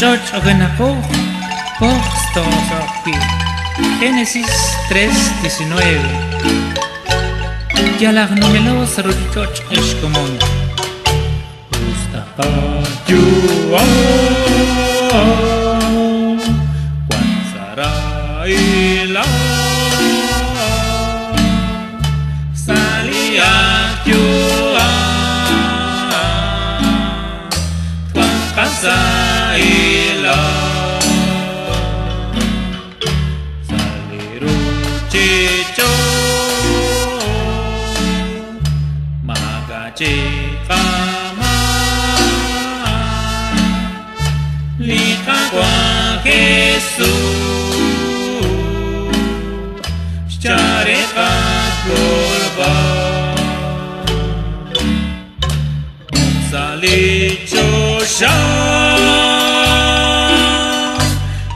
Shoch ogenako postosopi. Génesis 3:19. Yalag numelos ruchoch eshkomon. Ustapayua Wansaraila Saliakyua Twankasaila Saliru chicho Magachikama Lika kwa Jesus Chareka golba Salicho sha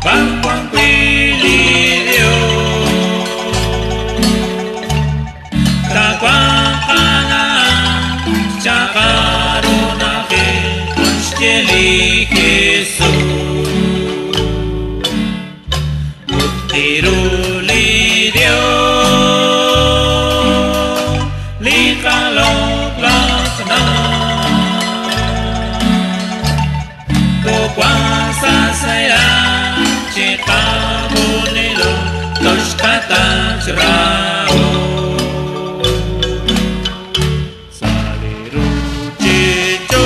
Pangkwang kwilidio Takwang kana Chakarunake Kunstjeli Jesus Tirulidio Likalok lakna Kukwasa saya Chika bunilo Toshkata shrao Saliru chicho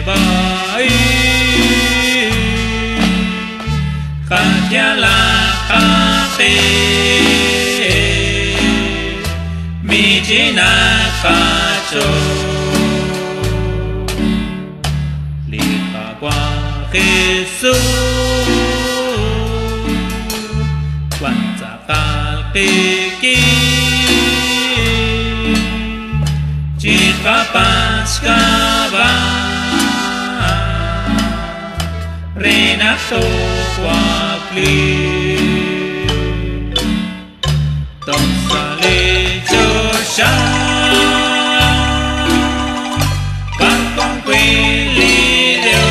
Walinebai Katyalakate Mijinakacho Lika kwa Jesus Kwanzakalpiki Chika paskaba Renato Wakli Tosale Josha Pangkwang kwilidio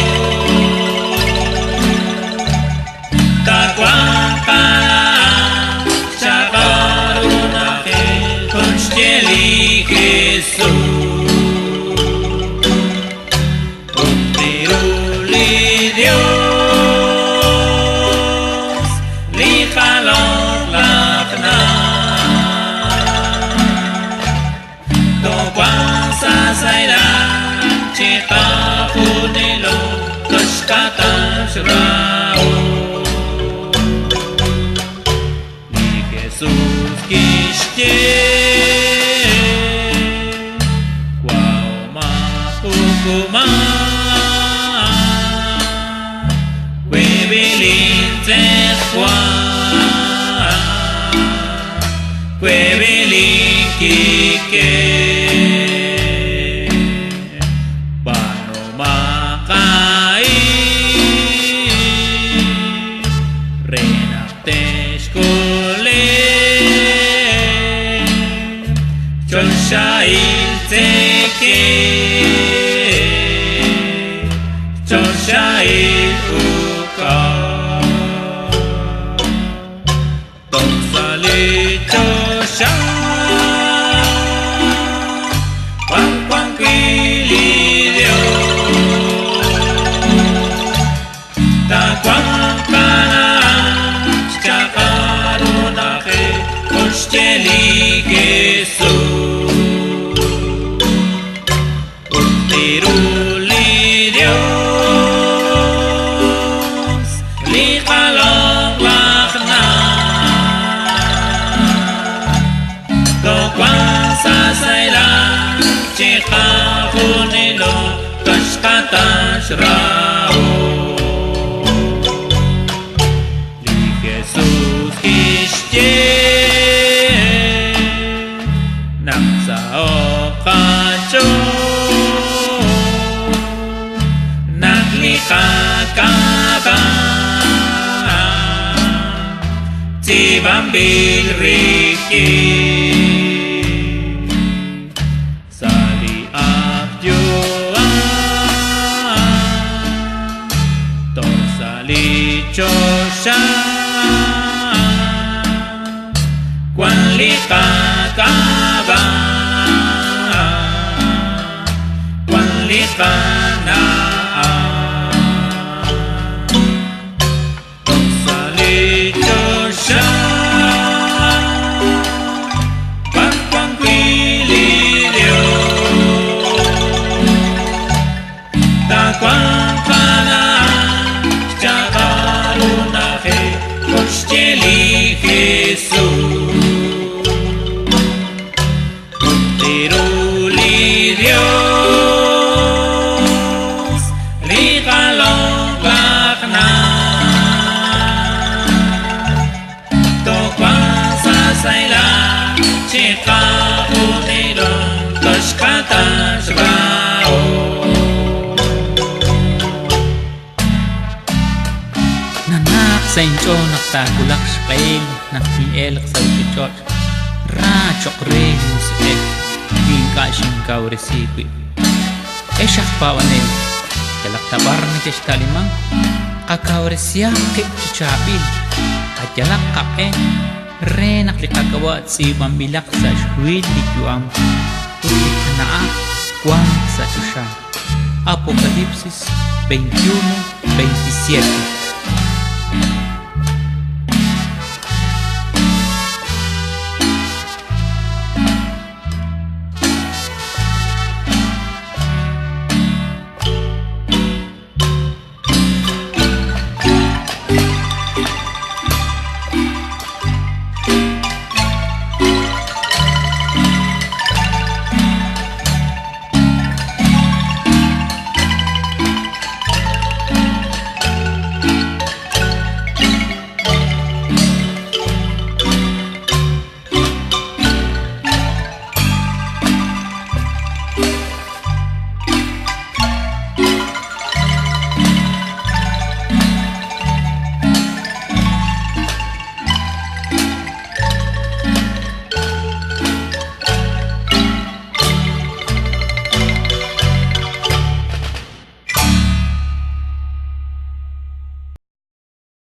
Takwang kala Chakarunake Kunstjeli Jesus Tirulidio Likalok lakna Tokwang sasayla Chika punilo Toshkata shrao Ni Jesus kishye Kwao mahukuma Kwebilintzekwa Kwebilinkike Bano makai Renakteshkole Choshailteke Choshailuka Tosale Chosha Pangkwang kwilidio Takwang kana Chakarunake Kunstjeli Jesus Tirulidio Likalok lakna Tokwang sasayla Chika punilo Toshkata shrao Li Jesus kishye Naksao kacho Naklikakaba Tibambil Riki Sali Abdua acaba Walibana Salito siya Pagpangkililyo Takwang panaan Siya karunahe Koshcheli Jesus Tiruli Dios Rikalongklak na Tokwang sasayla Chika unilong Toshkata shbao Nanak sa inyo naktakulak shkail Nakhielak sa ukichot Rachok re musik Ginka shinkaw resipi Esyak pawanel Kalak tabar ni Teshtalimang Kakaw resyak kik chichapil Kajalak kapen Re naklikagawa at si pambilak sa shwil likyuam Tulik naa Kwang sa susya Apokalipsis 21:27